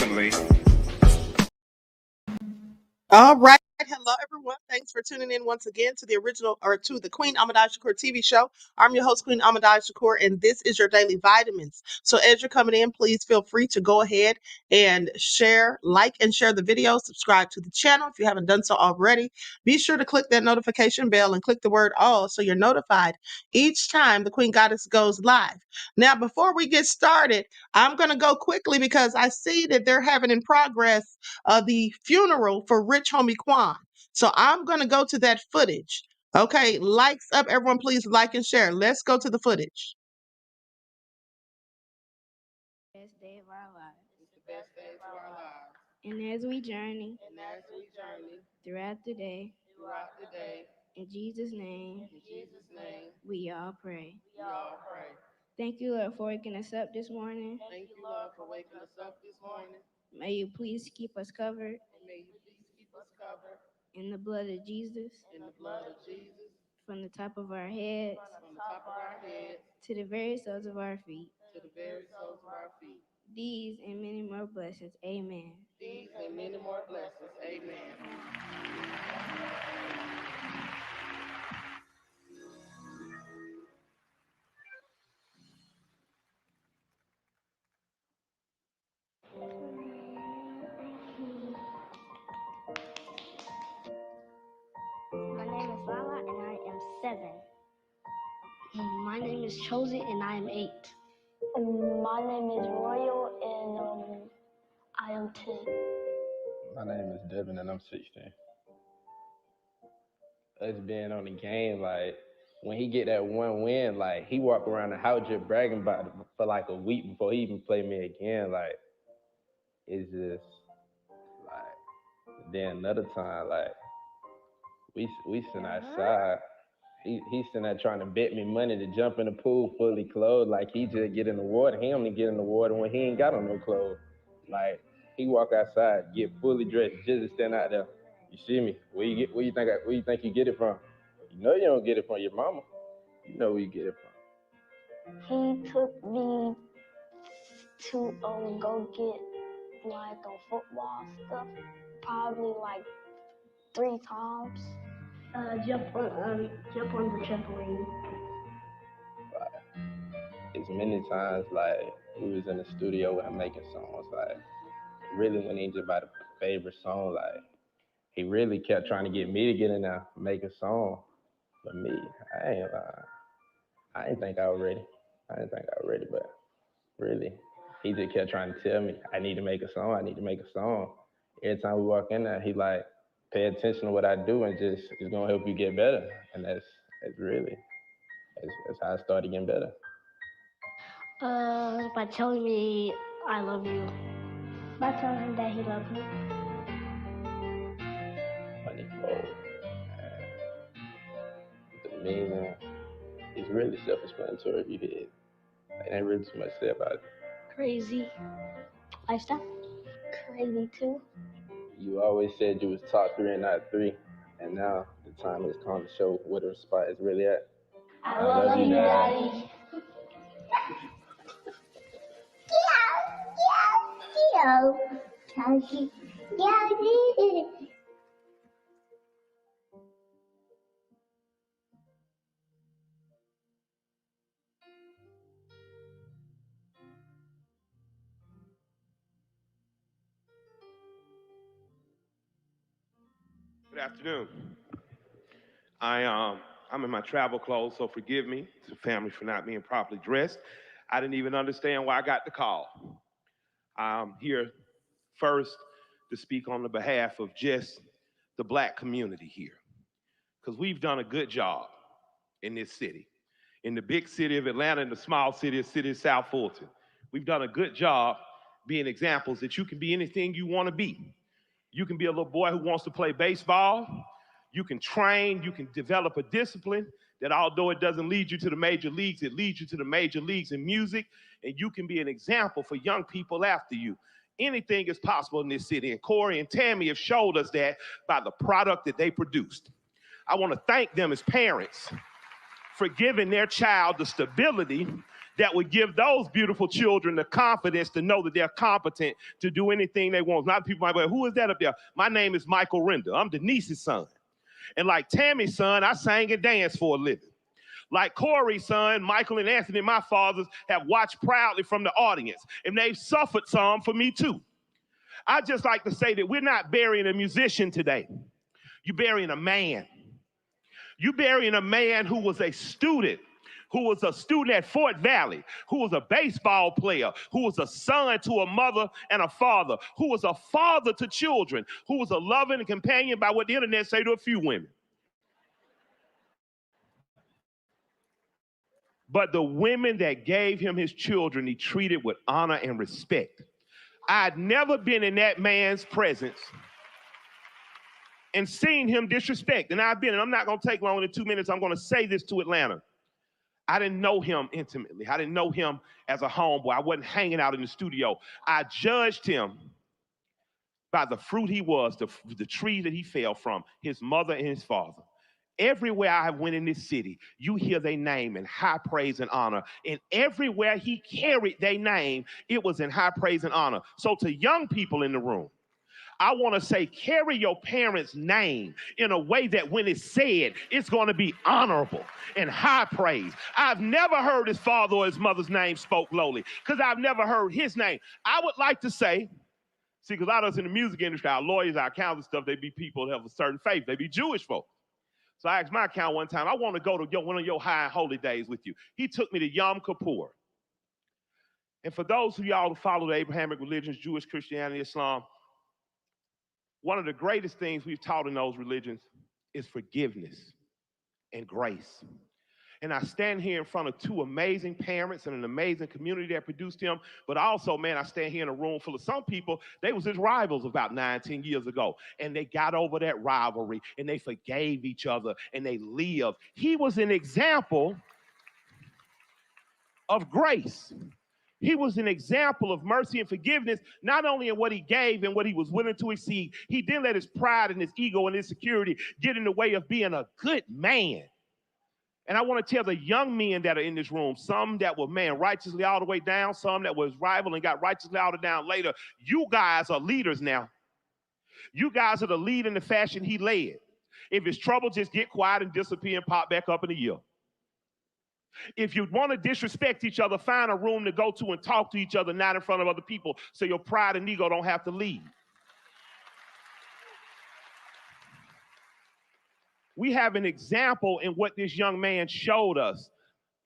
recently. All right. Hello, everyone. Thanks for tuning in once again to the Queen Ahmadiyyah Shakur TV show. I'm your host, Queen Ahmadiyyah Shakur, and this is your daily vitamins. So as you're coming in, please feel free to go ahead and like and share the video, subscribe to the channel if you haven't done so already. Be sure to click that notification bell and click the word all so you're notified each time the Queen Goddess goes live. Now, before we get started, I'm going to go quickly because I see that they're having in progress the funeral for Rich Homie Quan. So I'm going to go to that footage. Okay, likes up. Everyone, please like and share. Let's go to the footage. Best day of our lives. It's the best days of our lives. And as we journey Throughout throughout the day, the day, in Jesus' name, in Jesus' name, we all pray. we all pray. Thank you, Lord, for waking us up this morning. Thank you, Lord, for waking us up this morning. May you please keep us covered And may you please keep us covered in the blood of Jesus, in the blood of Jesus, from the top of our heads from the top of our heads to the very soles of our feet. to the very soles of our feet. These and many more blessings. Amen. These and many more blessings. Amen. My name is Lala and I am 7. My name is Ch0pped and I am 8. My name is Royal and I am 10. My name is Devin and I'm 16. Us being on the game, like when he get that one win, like he walk around the house just bragging about it for like a week before he even play me again. Like it's just like then another time, like we sitting outside. He's sitting there trying to bet me money to jump in the pool fully clothed, like he just get in the water. He only get in the water when he ain't got on no clothes. Like he walk outside, get fully dressed, just to stand out there. You see me? Where you think you get it from? You know you don't get it from your mama. You know where you get it from. He took me to go get like football stuff, probably like 3 times. Jump on the trampoline. It's many times like we was in the studio with him making songs. Like really when he just about a favorite song, like he really kept trying to get me to get in there, make a song. But me, I didn't think I was ready. But really, he just kept trying to tell me, I need to make a song. Every time we walk in there, he like, pay attention to what I do and just, it's gonna help you get better. And that's how I started getting better. By telling me I love you. By telling him that he loves me. Funny quote. The meaning is really self-explanatory if you hear it. Like, ain't really too much to say about it. Crazy. Lifestyle. Crazy too. You always said you was top 3 and not 3, and now the time has come to show where the spot is really at. I love you, Daddy. Good afternoon. I'm in my travel clothes, so forgive me to family for not being properly dressed. I didn't even understand why I got the call. I'm here first to speak on the behalf of just the black community here, because we've done a good job in this city. In the big city of Atlanta and the small city of South Fulton. We've done a good job being examples that you can be anything you want to be. You can be a little boy who wants to play baseball. You can train, you can develop a discipline that although it doesn't lead you to the major leagues, it leads you to the major leagues in music, and you can be an example for young people after you. Anything is possible in this city, and Corey and Tammy have showed us that by the product that they produced. I want to thank them as parents for giving their child the stability that would give those beautiful children the confidence to know that they're competent to do anything they want. A lot of people might be like, who is that up there? My name is Michael Render. I'm Denise's son. And like Tammy's son, I sang and danced for a living. Like Corey's son, Michael and Anthony, my fathers, have watched proudly from the audience. And they've suffered some for me too. I just like to say that we're not burying a musician today. You're burying a man. You're burying a man who was a student at Fort Valley, who was a baseball player, who was a son to a mother and a father, who was a father to children, who was a loving companion by what the internet say to a few women. But the women that gave him his children, he treated with honor and respect. I'd never been in that man's presence and seen him disrespect. And I'm not going to take longer than 2 minutes. I'm going to say this to Atlanta. I didn't know him intimately. I didn't know him as a homeboy. I wasn't hanging out in the studio. I judged him by the fruit he was, the tree that he fell from, his mother and his father. Everywhere I went in this city, you hear their name in high praise and honor. And everywhere he carried their name, it was in high praise and honor. So to young people in the room, I want to say, carry your parents' name in a way that when it's said, it's going to be honorable and high praise. I've never heard his father or his mother's name spoke lowly because I've never heard his name. I would like to say, see, because a lot of us in the music industry, our lawyers, our accountants and stuff, they be people that have a certain faith. They be Jewish folk. So I asked my accountant one time, I want to go to one of your high and holy days with you. He took me to Yom Kippur. And for those of y'all who follow the Abrahamic religions, Jewish, Christianity, Islam, one of the greatest things we've taught in those religions is forgiveness and grace. And I stand here in front of two amazing parents and an amazing community that produced him. But also, man, I stand here in a room full of some people, they was his rivals about 9, 10 years ago. And they got over that rivalry and they forgave each other and they lived. He was an example of grace. He was an example of mercy and forgiveness, not only in what he gave and what he was willing to exceed. He didn't let his pride and his ego and insecurity get in the way of being a good man. And I want to tell the young men that are in this room, some that were, man, righteously all the way down, some that was rival and got righteously all the way down later. You guys are leaders now. You guys are the lead in the fashion he led. If it's trouble, just get quiet and disappear and pop back up in a year. If you want to disrespect each other, find a room to go to and talk to each other, not in front of other people, so your pride and ego don't have to lead. We have an example in what this young man showed us,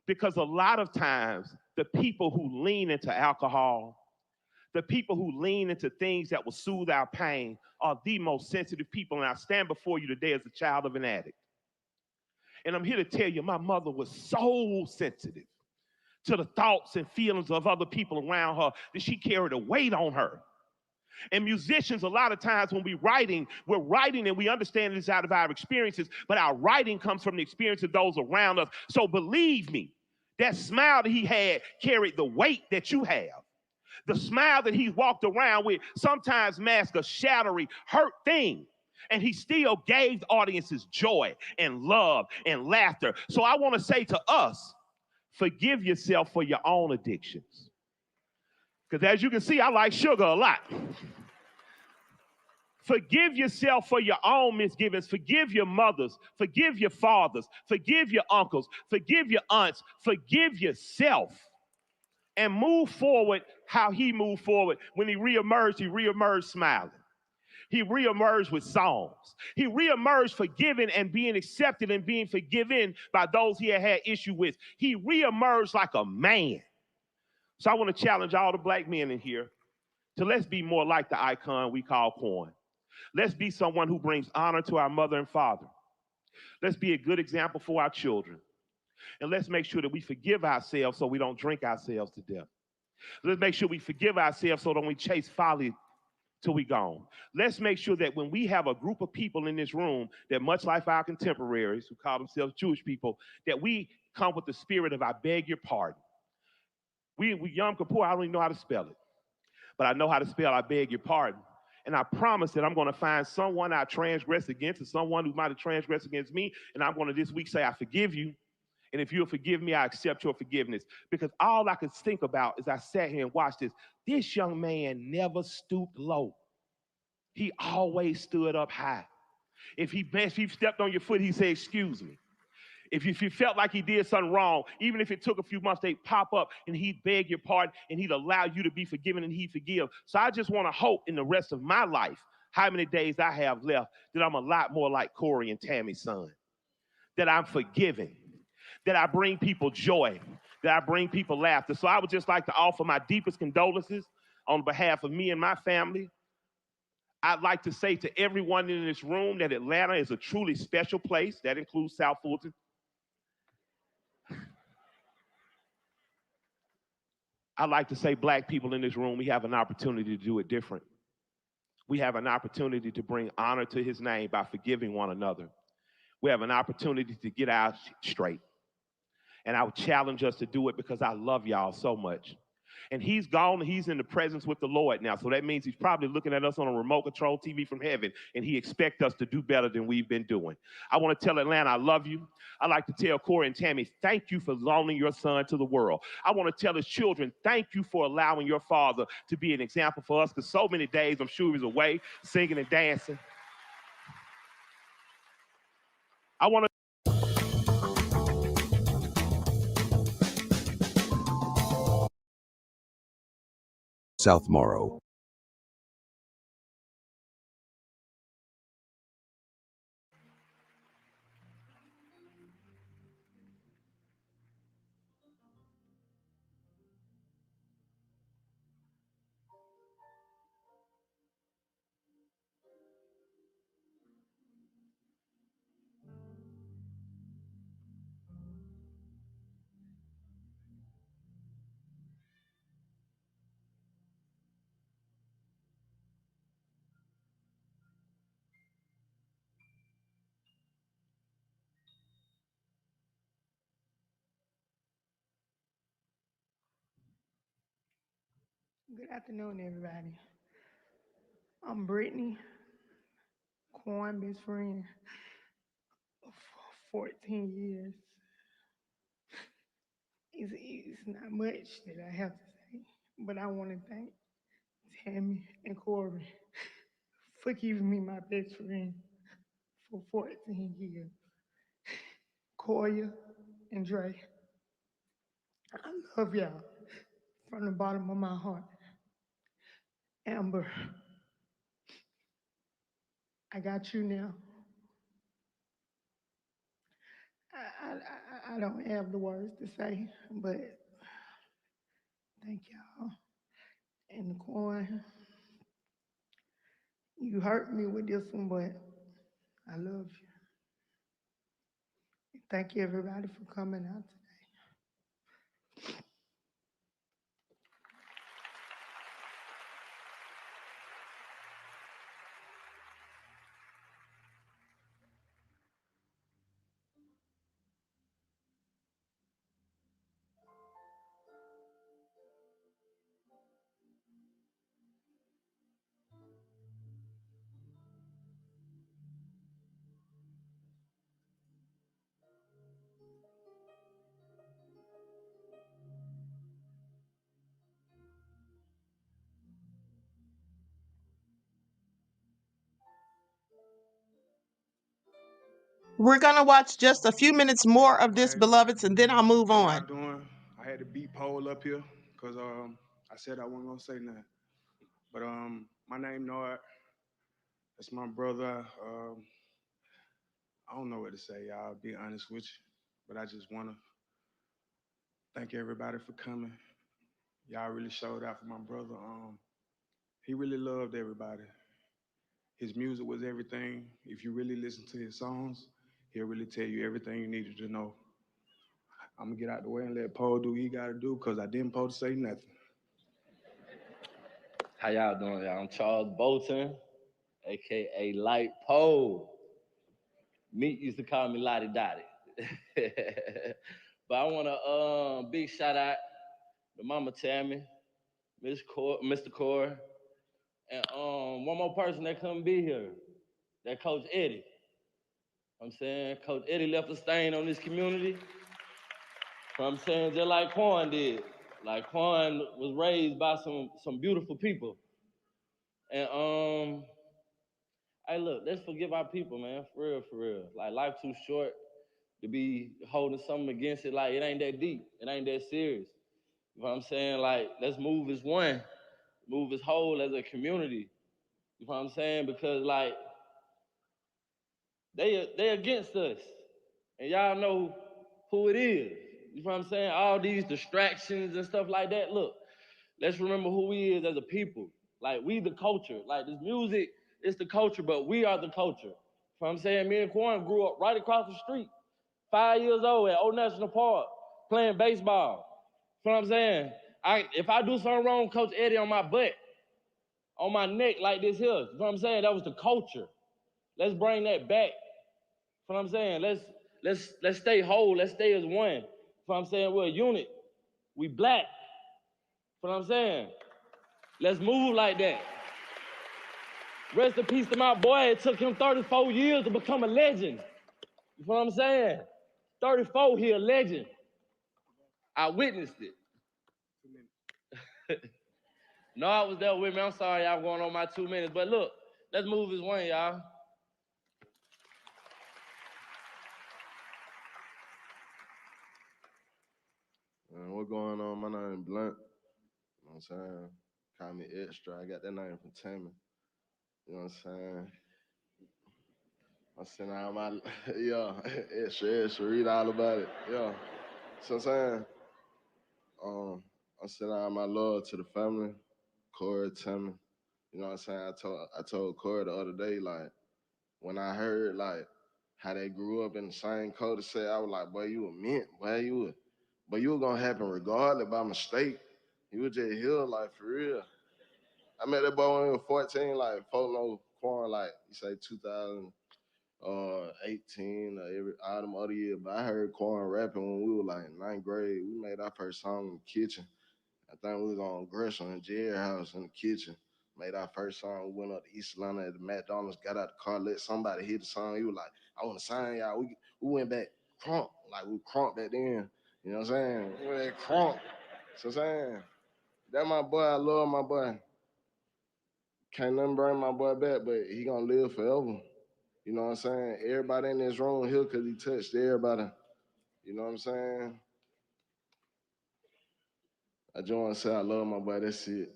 because a lot of times the people who lean into alcohol, the people who lean into things that will soothe our pain are the most sensitive people. And I stand before you today as a child of an addict. And I'm here to tell you, my mother was so sensitive to the thoughts and feelings of other people around her that she carried a weight on her. And musicians, a lot of times when we're writing and we understand this out of our experiences, but our writing comes from the experience of those around us. So believe me, that smile that he had carried the weight that you have. The smile that he walked around with sometimes masks a shadowy, hurt thing. And he still gave audiences joy and love and laughter. So I want to say to us, forgive yourself for your own addictions. Because as you can see, I like sugar a lot. Forgive yourself for your own misgivings. Forgive your mothers. Forgive your fathers. Forgive your uncles. Forgive your aunts. Forgive yourself. And move forward how he moved forward. When he reemerged smiling. He reemerged with songs. He reemerged forgiven and being accepted and being forgiven by those he had issue with. He reemerged like a man. So I want to challenge all the black men in here to let's be more like the icon we call Quan. Let's be someone who brings honor to our mother and father. Let's be a good example for our children. And let's make sure that we forgive ourselves so we don't drink ourselves to death. Let's make sure we forgive ourselves so don't we chase folly till we gone. Let's make sure that when we have a group of people in this room that much like our contemporaries who call themselves Jewish people, that we come with the spirit of I beg your pardon. We Yom Kippur, I don't even know how to spell it. But I know how to spell I beg your pardon. And I promise that I'm going to find someone I transgressed against or someone who might have transgressed against me. And I'm going to this week say, I forgive you. And if you'll forgive me, I accept your forgiveness. Because all I could think about as I sat here and watched this young man never stooped low. He always stood up high. If he stepped on your foot, he said, excuse me. If you felt like he did something wrong, even if it took a few months, they'd pop up and he'd beg your pardon and he'd allow you to be forgiven and he'd forgive. So I just want to hope in the rest of my life, how many days I have left, that I'm a lot more like Corey and Tammy's son, that I'm forgiving, that I bring people joy, that I bring people laughter. So I would just like to offer my deepest condolences on behalf of me and my family. I'd like to say to everyone in this room that Atlanta is a truly special place. That includes South Fulton. I'd like to say, black people in this room, we have an opportunity to do it different. We have an opportunity to bring honor to his name by forgiving one another. We have an opportunity to get our shit straight. And I would challenge us to do it because I love y'all so much. And he's gone, he's in the presence with the Lord now. So that means he's probably looking at us on a remote control TV from heaven, and he expects us to do better than we've been doing. I want to tell Atlanta, I love you. I like to tell Corey and Tammy, thank you for loaning your son to the world. I want to tell his children, thank you for allowing your father to be an example for us, because so many days I'm sure he was away singing and dancing. I want to South Morrow. Good afternoon, everybody. I'm Brittany, Quan best friend of 14 years. It's not much that I have to say, but I want to thank Tammy and Corey for keeping me my best friend for 14 years. Koya and Dre, I love y'all from the bottom of my heart. Amber, I got you now. I don't have the words to say, but thank y'all. And the Quan, you hurt me with this one, but I love you. Thank you, everybody, for coming out today. We're going to watch just a few minutes more of this, Okay. beloveds, and then I'll move How on. y'all doing? I had the beat poll up here because I said I wasn't gonna say nothing. But my name Nord. That's my brother. I don't know what to say, y'all. Be honest with you, but I just wanna thank everybody for coming. Y'all really showed out for my brother. He really loved everybody. His music was everything. If you really listen to his songs, he'll really tell you everything you needed to know. I'm gonna get out the way and let Paul do what he gotta do because I didn't supposed to say nothing. How y'all doing, y'all? I'm Charles Bolton, aka Light Pole. Meat used to call me Lottie Dottie. But I want to big shout out to Mama Tammy, Mr. Corey, and one more person that couldn't be here, that Coach Eddie. I'm saying Coach Eddie left a stain on this community. What I'm saying, just like Quan did. Like Quan was raised by some beautiful people. And hey look, let's forgive our people, man. For real, for real. Like life too short to be holding something against it. Like it ain't that deep. It ain't that serious. You know what I'm saying? Like, let's move as one, move as whole as a community. You know what I'm saying? Because like they against us. And y'all know who it is. You know what I'm saying? All these distractions and stuff like that. Look, let's remember who we is as a people. Like we the culture. Like this music is the culture, but we are the culture. You know what I'm saying? Me and Quan grew up right across the street, 5 years old at Old National Park, playing baseball. You know what I'm saying? If I do something wrong, Coach Eddie on my butt, on my neck like this here. You know what I'm saying? That was the culture. Let's bring that back. You know what I'm saying? Let's stay whole. Let's stay as one. You know what I'm saying? We're a unit. We black. You know what I'm saying? Let's move like that. Rest in peace to my boy. It took him 34 years to become a legend. You know what I'm saying? 34, he a legend. I witnessed it. No, I was there with me. I'm sorry y'all going on my 2 minutes. But look, let's move as one, y'all. What going on? My name is Blunt. You know what I'm saying? Call me Extra. I got that name from Tammy. You know what I'm saying? I'm sending out my, yeah, extra, read all about it. Yeah. So I'm saying, I'm sending out my love to the family, Corey, Tammy. You know what I'm saying? I told Corey the other day, like, when I heard, like, how they grew up in the same cul-de-sac, I was like, boy, you were meant, boy, but you were gonna happen regardless by mistake. You was just here, like, for real. I met that boy when he was 14, like, folk know Quan, like, you say 2018 or all them other years, but I heard Quan rapping when we were, like, in ninth grade. We made our first song in the kitchen. I think we was on Gresham in Jerry House in the kitchen. Made our first song. We went up to East Atlanta at the McDonald's, got out the car, let somebody hit the song. He was like, I want to sign y'all. We went back crunk, like we crunk back then. You know what I'm saying? We went back crunk. So I'm saying, that my boy, I love my boy. Can't nothing bring my boy back, but he gonna live forever. You know what I'm saying? Everybody in this room here, cause he touched everybody. You know what I'm saying? I just wanna say I love my boy, that's it.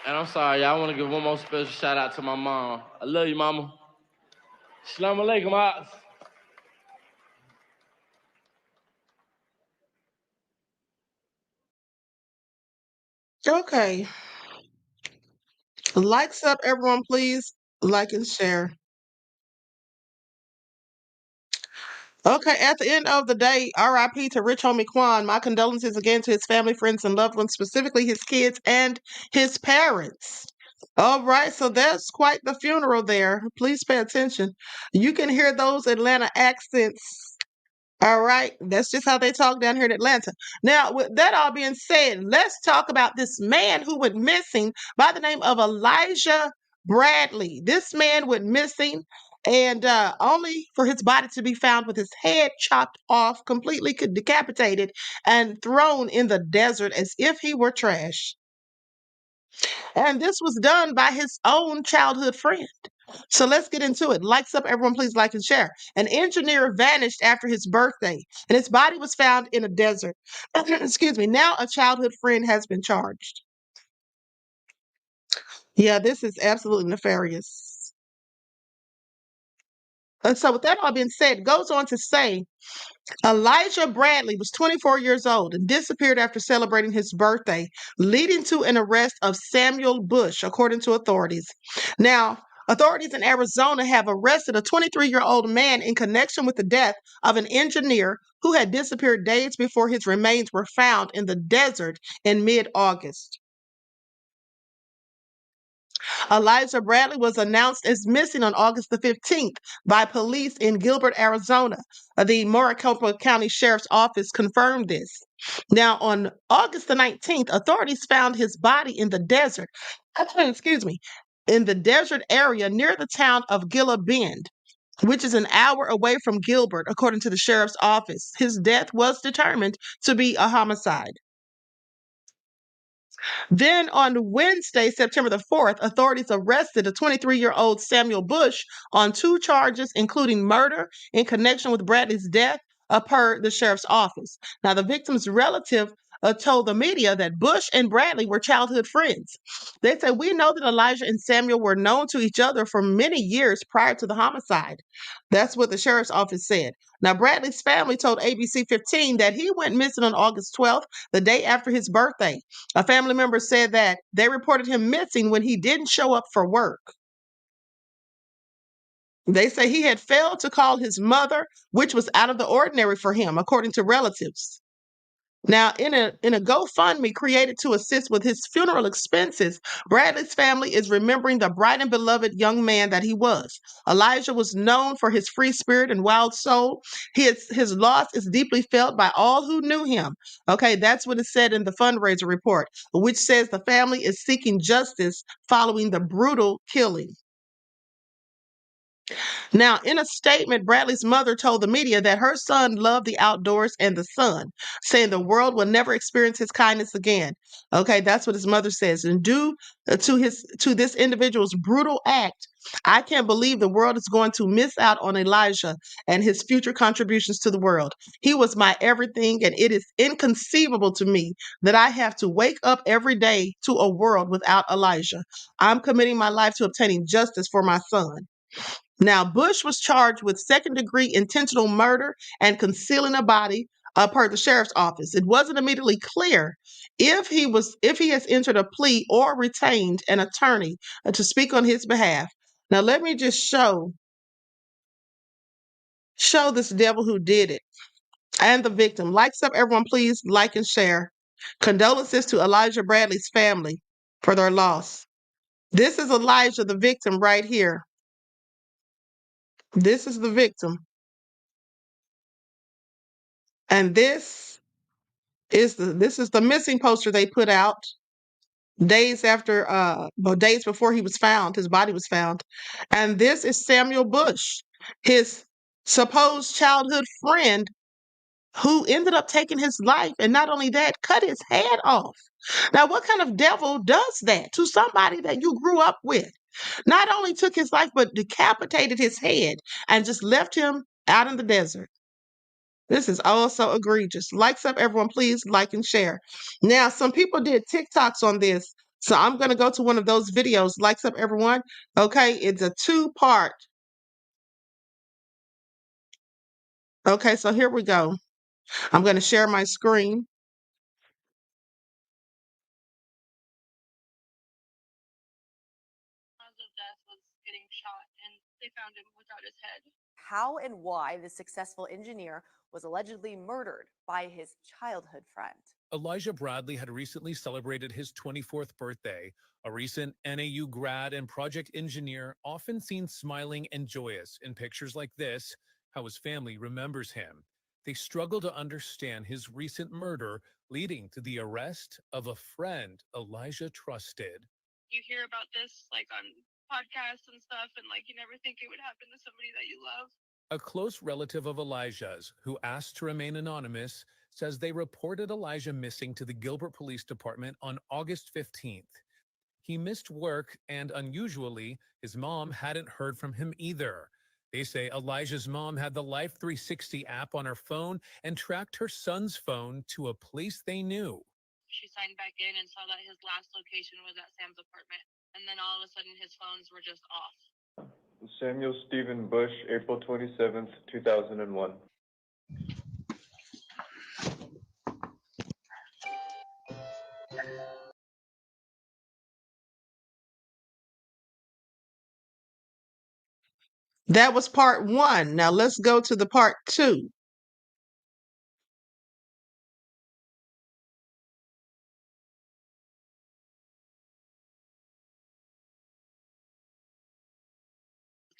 And I'm sorry, y'all. I want to give one more special shout out to my mom. I love you, mama. Shalom alaikum, ops. Okay. Likes up, everyone, please. Like and share. Okay, at the end of the day, RIP to Rich Homie Quan. My condolences again to his family, friends, and loved ones, specifically his kids and his parents. All right, so that's quite the funeral there. Please pay attention. You can hear those Atlanta accents. All right, that's just how they talk down here in Atlanta. Now, with that all being said, let's talk about this man who went missing by the name of Elijah Bradley. This man went missing and only for his body to be found with his head chopped off, completely decapitated, and thrown in the desert as if he were trash. And this was done by his own childhood friend. So let's get into it. Likes up, everyone, please like and share. An engineer vanished after his birthday, and his body was found in a desert. Excuse me. Now a childhood friend has been charged. Yeah, this is absolutely nefarious. And so, with that all being said, it goes on to say Elijah Bradley was 24 years old and disappeared after celebrating his birthday, leading to an arrest of Samuel Bush, according to authorities. Now, authorities in Arizona have arrested a 23-year-old man in connection with the death of an engineer who had disappeared days before his remains were found in the desert in mid-August. Elijah Bradley was announced as missing on August the 15th by police in Gilbert, Arizona. The Maricopa County Sheriff's Office confirmed this. Now, on August the 19th, authorities found his body in the desert, excuse me, in the desert area near the town of Gila Bend. which is an hour away from Gilbert, according to the sheriff's office. His death was determined to be a homicide. Then on Wednesday, September the 4th, authorities arrested a 23-year-old Samuel Bush on 2 charges, including murder in connection with Bradley's death, per the sheriff's office. Now, the victim's relative told the media that Bush and Bradley were childhood friends. They said, "We know that Elijah and Samuel were known to each other for many years prior to the homicide." That's what the sheriff's office said. Now, Bradley's family told ABC 15 that he went missing on August 12th, the day after his birthday. A family member said that they reported him missing when he didn't show up for work. They say he had failed to call his mother, which was out of the ordinary for him, according to relatives. Now, in a GoFundMe created to assist with his funeral expenses, Bradley's family is remembering the bright and beloved young man that he was. Elijah was known for his free spirit and wild soul. His loss is deeply felt by all who knew him. Okay, that's what it said in the fundraiser report, which says the family is seeking justice following the brutal killing. Now, in a statement, Bradley's mother told the media that her son loved the outdoors and the sun, saying the world will never experience his kindness again. Okay, that's what his mother says. And due to this individual's brutal act, I can't believe the world is going to miss out on Elijah and his future contributions to the world. He was my everything, and it is inconceivable to me that I have to wake up every day to a world without Elijah. I'm committing my life to obtaining justice for my son. Now, Bush was charged with second-degree intentional murder and concealing a body, per the sheriff's office. It wasn't immediately clear if he has entered a plea or retained an attorney to speak on his behalf. Now, let me just show this devil who did it and the victim. Likes up, everyone, please like and share. Condolences to Elijah Bradley's family for their loss. This is Elijah, the victim, right here. This is the victim. And this is the missing poster they put out days before his body was found. And this is Samuel Bush, his supposed childhood friend, who ended up taking his life, and not only that, cut his head off. Now, what kind of devil does that to somebody that you grew up with? Not only took his life, but decapitated his head and just left him out in the desert. This is also egregious. Likes up, everyone, please like and share. Now, some people did TikToks on this, so I'm going to go to one of those videos. Likes up, everyone. Okay, it's a 2-part. Okay, so here we go. I'm going to share my screen. Of death was getting shot, and they found him without his head. How and why the successful engineer was allegedly murdered by his childhood friend. Elijah Bradley had recently celebrated his 24th birthday. A recent NAU grad and project engineer, often seen smiling and joyous in pictures like this, how his family remembers him. They struggle to understand his recent murder, leading to the arrest of a friend Elijah trusted. You hear about this like on podcasts and stuff, and like you never think it would happen to somebody that you love. A close relative of Elijah's, who asked to remain anonymous, says they reported Elijah missing to the Gilbert Police Department on August 15th. He missed work, and unusually, his mom hadn't heard from him either. They say Elijah's mom had the Life 360 app on her phone and tracked her son's phone to a place they knew. She signed back in and saw that his last location was at Sam's apartment, and then all of a sudden his phones were just off. Samuel Stephen Bush, April 27th, 2001. That was part 1. Now let's go to the part 2. His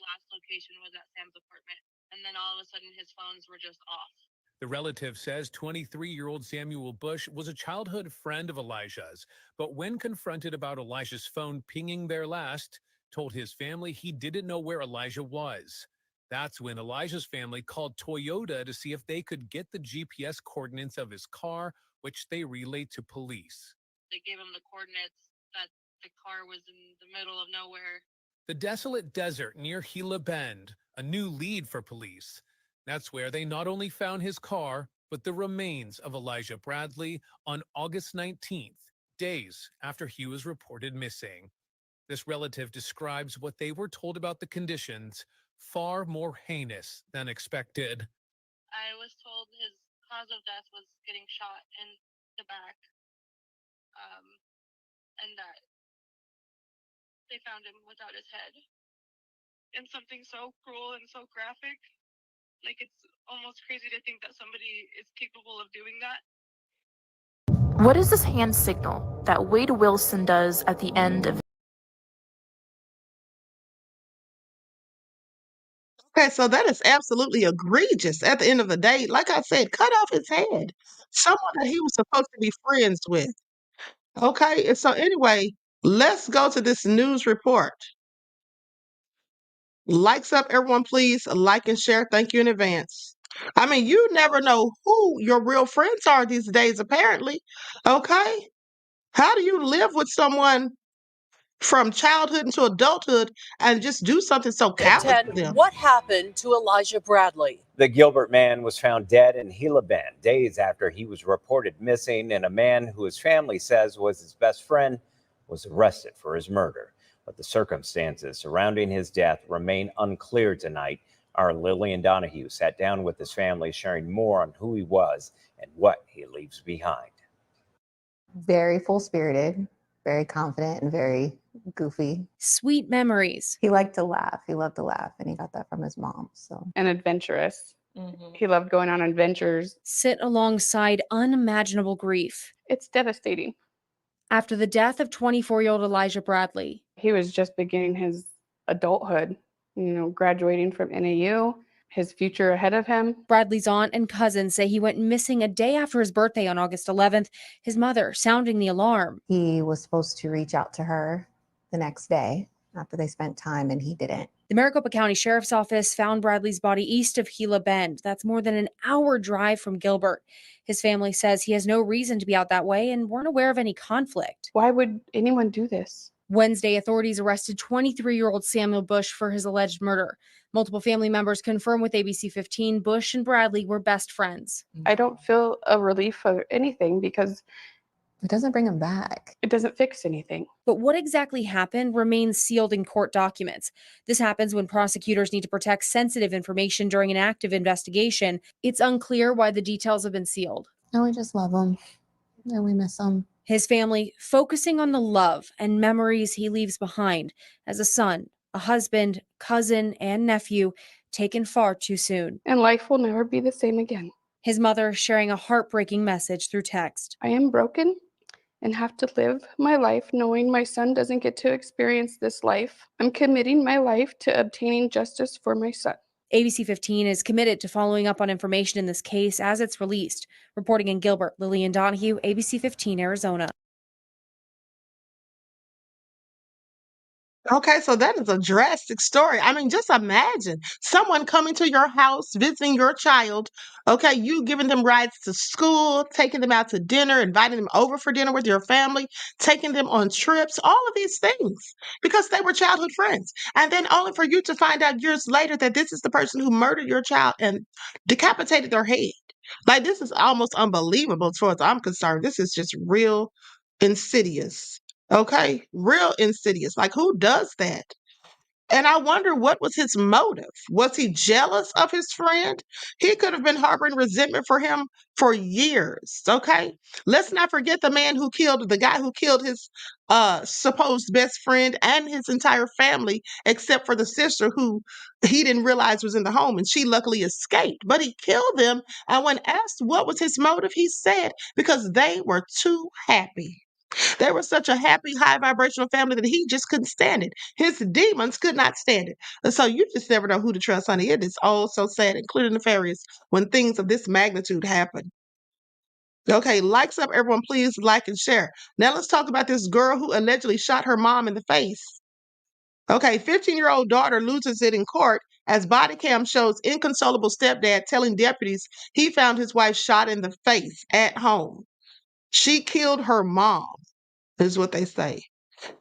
last location was at Sam's apartment, and then all of a sudden his phones were just off. The relative says 23-year-old Samuel Bush was a childhood friend of Elijah's, but when confronted about Elijah's phone pinging there last, told his family he didn't know where Elijah was. That's when Elijah's family called Toyota to see if they could get the GPS coordinates of his car, which they relayed to police. They gave him the coordinates that the car was in the middle of nowhere. The desolate desert near Gila Bend, a new lead for police. That's where they not only found his car, but the remains of Elijah Bradley on August 19th, days after he was reported missing. This relative describes what they were told about the conditions, far more heinous than expected. I was told his cause of death was getting shot in the back, and that they found him without his head. And something so cruel and so graphic, like it's almost crazy to think that somebody is capable of doing that. What is this hand signal that Wade Wilson does at the end of? Okay, so that is absolutely egregious. At the end of the day, like I said, cut off his head. Someone that he was supposed to be friends with. Okay, and so anyway, let's go to this news report. Likes up, everyone, please. Like and share. Thank you in advance. I mean, you never know who your real friends are these days, apparently. Okay? How do you live with someone from childhood into adulthood and just do something so At callous 10, to them? what happened to Elijah Bradley? The Gilbert man was found dead in Gila Bend days after he was reported missing, and a man who his family says was his best friend was arrested for his murder. But the circumstances surrounding his death remain unclear tonight. Our Lillian Donahue sat down with his family, sharing more on who he was and what he leaves behind. Very full-spirited, very confident, and very goofy. Sweet memories. He liked to laugh. He loved to laugh, and he got that from his mom. So, and adventurous. He loved going on adventures. Sit alongside unimaginable grief. It's devastating. After the death of 24-year-old Elijah Bradley, he was just beginning his adulthood, graduating from NAU, his future ahead of him. Bradley's aunt and cousin say he went missing a day after his birthday on August 11th, his mother sounding the alarm. He was supposed to reach out to her the next day after they spent time, and he didn't. The Maricopa County Sheriff's Office found Bradley's body east of Gila Bend. That's more than an hour drive from Gilbert. His family says he has no reason to be out that way and weren't aware of any conflict. Why would anyone do this? Wednesday, authorities arrested 23-year-old Samuel Bush for his alleged murder. Multiple family members confirm with ABC 15 Bush and Bradley were best friends. I don't feel a relief or anything because it doesn't bring him back. It doesn't fix anything. But what exactly happened remains sealed in court documents. This happens when prosecutors need to protect sensitive information during an active investigation. It's unclear why the details have been sealed. And we just love him, and we miss him. His family focusing on the love and memories he leaves behind as a son, a husband, cousin, and nephew taken far too soon. And life will never be the same again. His mother sharing a heartbreaking message through text. I am broken and have to live my life knowing my son doesn't get to experience this life. I'm committing my life to obtaining justice for my son. ABC 15 is committed to following up on information in this case as it's released. Reporting in Gilbert, Lillian Donahue, ABC 15, Arizona. Okay, so that is a drastic story. I mean, just imagine someone coming to your house, visiting your child. Okay, you giving them rides to school, taking them out to dinner, inviting them over for dinner with your family, taking them on trips, all of these things because they were childhood friends. And then only for you to find out years later that this is the person who murdered your child and decapitated their head. Like, this is almost unbelievable as far as I'm concerned. This is just real insidious. Okay, real insidious. Like, who does that? And I wonder what was his motive. Was he jealous of his friend? He could have been harboring resentment for him for years. Okay, let's not forget the guy who killed his supposed best friend and his entire family, except for the sister who he didn't realize was in the home, and she luckily escaped. But he killed them. And when asked what was his motive, he said because they were too happy. They were such a happy, high vibrational family that he just couldn't stand it. His demons could not stand it. And so you just never know who to trust, honey. It is all so sad, including nefarious, when things of this magnitude happen. Okay, likes up, everyone. Please like and share. Now let's talk about this girl who allegedly shot her mom in the face. Okay, 15-year-old daughter loses it in court as body cam shows inconsolable stepdad telling deputies he found his wife shot in the face at home. She killed her mom, is what they say.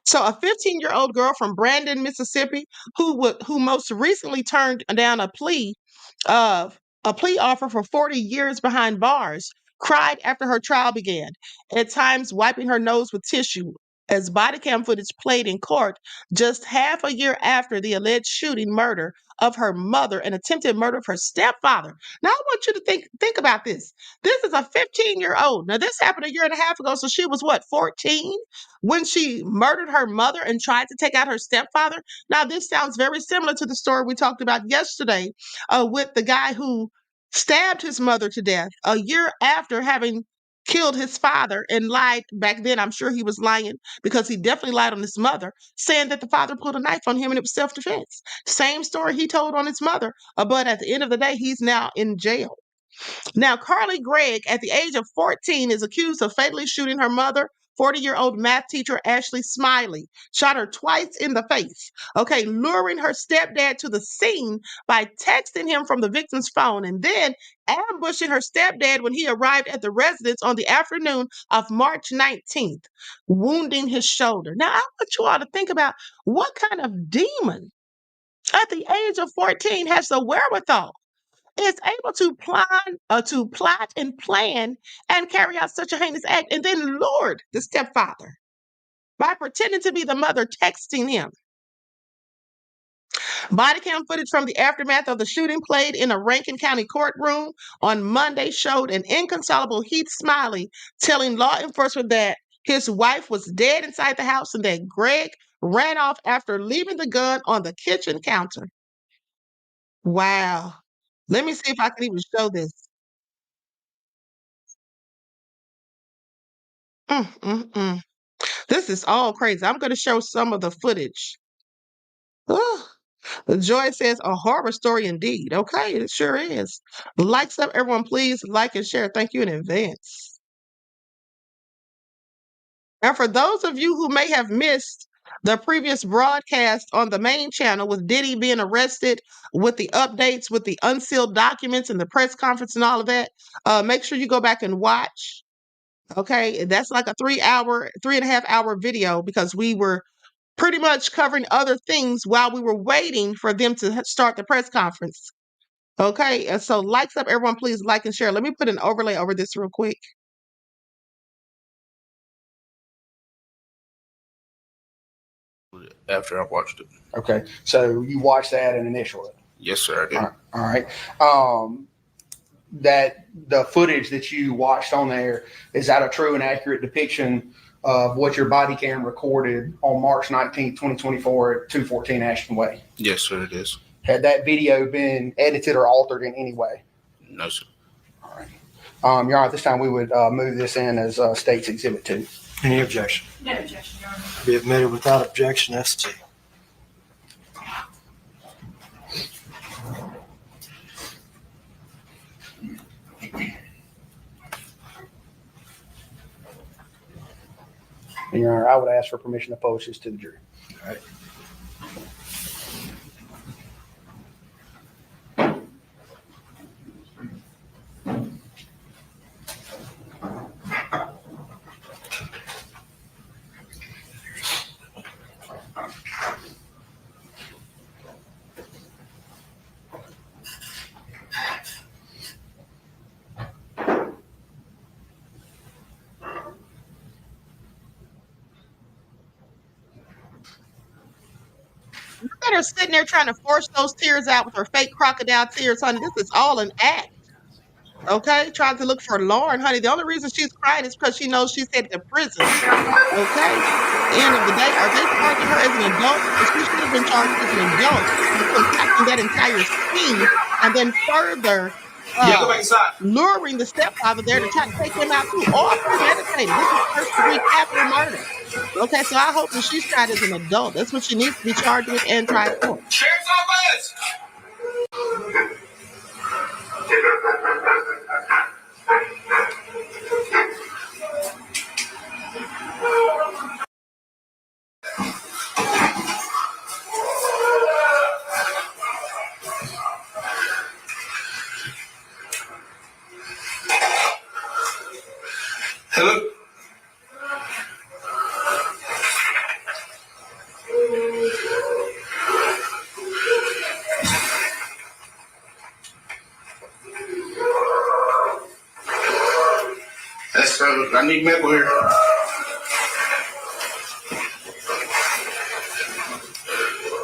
So a 15-year-old girl from Brandon, Mississippi, who most recently turned down a plea offer for 40 years behind bars, cried after her trial began, at times wiping her nose with tissue as body cam footage played in court just half a year after the alleged shooting murder of her mother and attempted murder of her stepfather. Now I want you to think about this. This is a 15-year-old. Now this happened a year and a half ago, so she was what, 14 when she murdered her mother and tried to take out her stepfather? Now this sounds very similar to the story we talked about yesterday with the guy who stabbed his mother to death a year after having killed his father and lied. Back then, I'm sure he was lying because he definitely lied on his mother, saying that the father pulled a knife on him and it was self-defense. Same story he told on his mother, but at the end of the day, he's now in jail. Now, Carly Gregg, at the age of 14, is accused of fatally shooting her mother. 40-year-old math teacher Ashley Smiley shot her twice in the face, okay, luring her stepdad to the scene by texting him from the victim's phone and then ambushing her stepdad when he arrived at the residence on the afternoon of March 19th, wounding his shoulder. Now, I want you all to think about what kind of demon at the age of 14 has the wherewithal is able to plot and plan and carry out such a heinous act and then lured the stepfather by pretending to be the mother texting him. Body cam footage from the aftermath of the shooting played in a Rankin County courtroom on Monday showed an inconsolable Heath Smiley telling law enforcement that his wife was dead inside the house and that Greg ran off after leaving the gun on the kitchen counter. Wow. Let me see if I can even show this. Mm, mm, mm. This is all crazy. I'm going to show some of the footage. Ugh. Joy says a horror story indeed. Okay, it sure is. Likes up, everyone. Please like and share. Thank you in advance. And for those of you who may have missed the previous broadcast on the main channel with Diddy being arrested, with the updates, with the unsealed documents and the press conference and all of that, make sure you go back and watch. Okay, that's like a 3.5 hour video because we were pretty much covering other things while we were waiting for them to start the press conference. Okay, and so likes up, everyone. Please like and share. Let me put an overlay over this real quick. After I watched it. Okay, so you watched that and initially. Yes, sir, I did. All right. That the footage that you watched on there, is that a true and accurate depiction of what your body cam recorded on March 19th, 2024 at 214 Ashton Way? Yes, sir, it is. Had that video been edited or altered in any way? No, sir. All right. Your Honor, at this time we would move this in as State's Exhibit 2. Any objection? No objection, Your Honor. Be admitted without objection, ST. And Your Honor, I would ask for permission to post this to the jury. All right. Look at her sitting there trying to force those tears out with her fake crocodile tears, honey. This is all an act. Okay, trying to look for Lauren, honey. The only reason she's crying is because she knows she's headed to prison. Okay. End of the day, are they charging her as an adult? Because she should have been charged as an adult for concocting that entire scheme and then further go back inside. luring the stepfather there to try to take him out too. All premeditated. This is first-degree capital murder. Okay, so I hope that she's tried as an adult. That's what she needs to be charged with and tried for. Sheriff's office! I need maple here.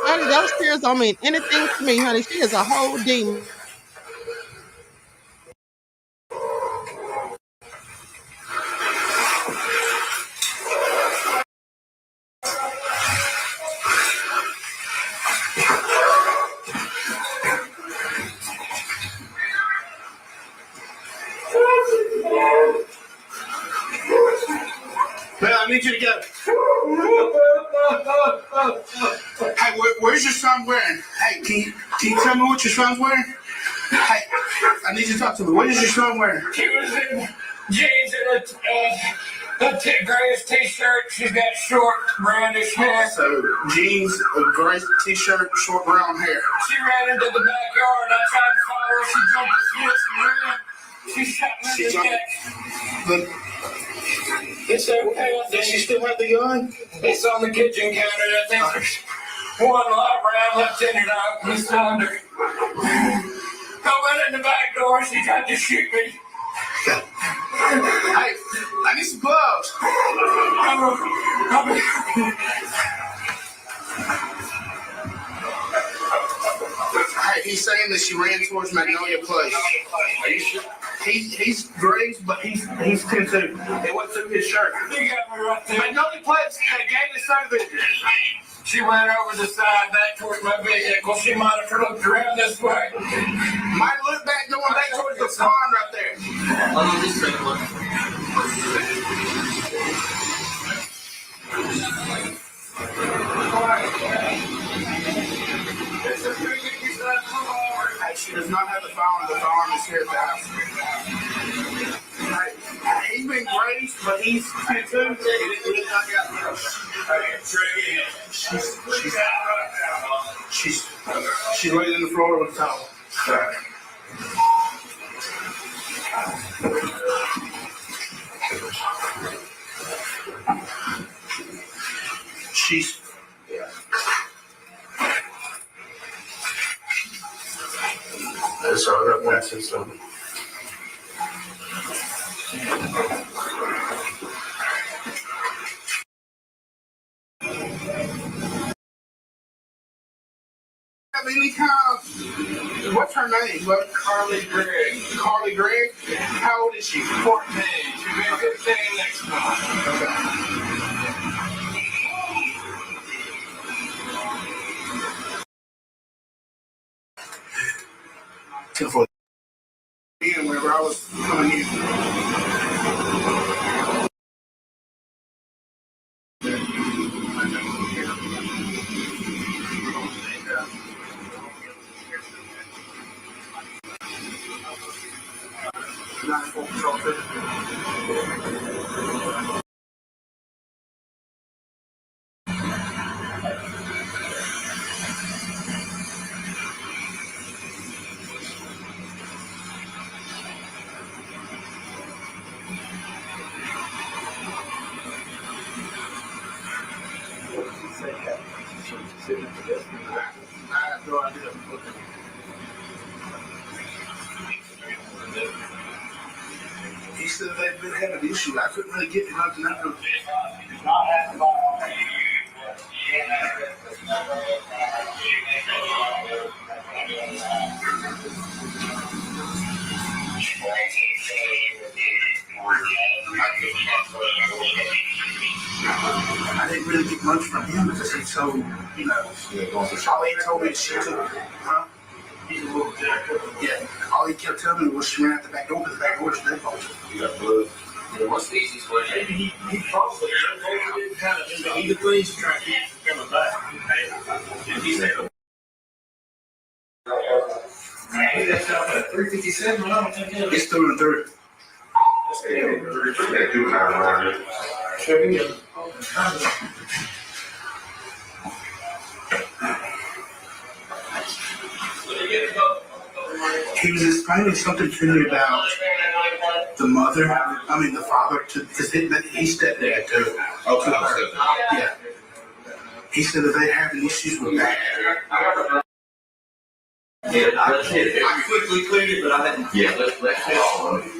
Honey, those tears don't mean anything to me, honey. She is a whole demon. Well, I need you to go. Hey, where's your son wearing? Hey, can you tell me what your son's wearing? Hey, I need you to talk to me. What is your son wearing? He was in jeans and a grayish t-shirt. She's got short brownish hair. So, jeans, a gray t-shirt, short brown hair. She ran into the backyard. I tried to follow her. She jumped the fence and ran. She shot me in the neck. It's okay. Does she still have the gun? It's on the kitchen counter. I think there's one live round left in it. I was under. I went in the back door. She tried to shoot me. Hey, I need some gloves. Hey, he's saying that she ran towards Magnolia Place. Are you sure? He's grazed, but he's 10-2. It went through his shirt. You got me right there. Magnolia Place gave the subdivision. She went over the side back towards my vehicle. She might have looked around this way. Might look back going back towards the pond right there. Let me just take a look. Hey, she does not have the firearm. The firearm is here at the house. Hey, he's been grazed, but he's 10-2. She's laying in the floor with a towel. She's. That's all right. That's his son. Have any kind of, what's her name? What? Carly Gregg. Carly Gregg? How old is she? 14. She'll be 15 next month. Okay. For whenever I was coming in. I have no idea. He said they've been having issues. I couldn't really get enough to know. I didn't really get much from him because he's so, you know, all he told me is she took, huh? He's a little jacked up. Yeah, all he kept telling me was she ran out the back door because the back door is deadbolted. You got blood. Yeah, what's the easiest way? Maybe he probably didn't kind of do the either things to try to keep him coming back. And he said, that's out at 357. I don't think it's through and through. He was explaining something to me about the mother, the father, because he stepdad too. Okay. Yeah. He said that they're having issues with that. Yeah, I quickly cleared it, but I hadn't. Yeah, let's all of it.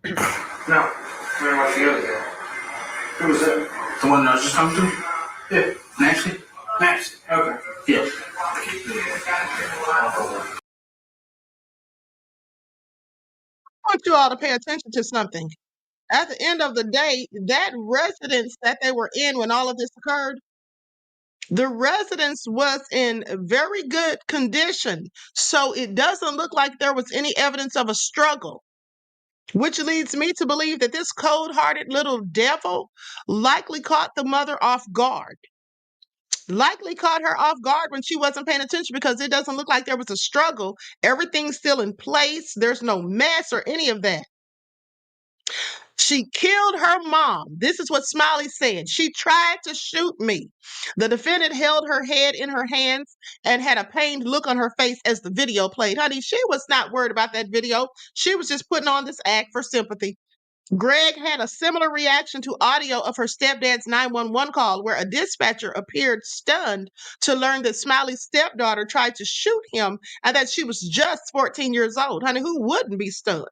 No. Where was the other girl? Who was that? The one that I was just talking to? Yeah. Nancy? Nancy. Okay. Yeah. I want you all to pay attention to something. At the end of the day, that residence that they were in when all of this occurred, the residence was in very good condition. So it doesn't look like there was any evidence of a struggle, which leads me to believe that this cold hearted little devil likely caught the mother off guard. Likely caught her off guard when she wasn't paying attention because it doesn't look like there was a struggle. Everything's still in place. There's no mess or any of that. She killed her mom. This is what Smiley said. She tried to shoot me. The defendant held her head in her hands and had a pained look on her face as the video played. Honey, she was not worried about that video. She was just putting on this act for sympathy. Greg had a similar reaction to audio of her stepdad's 911 call, where a dispatcher appeared stunned to learn that Smiley's stepdaughter tried to shoot him and that she was just 14 years old. Honey, who wouldn't be stunned?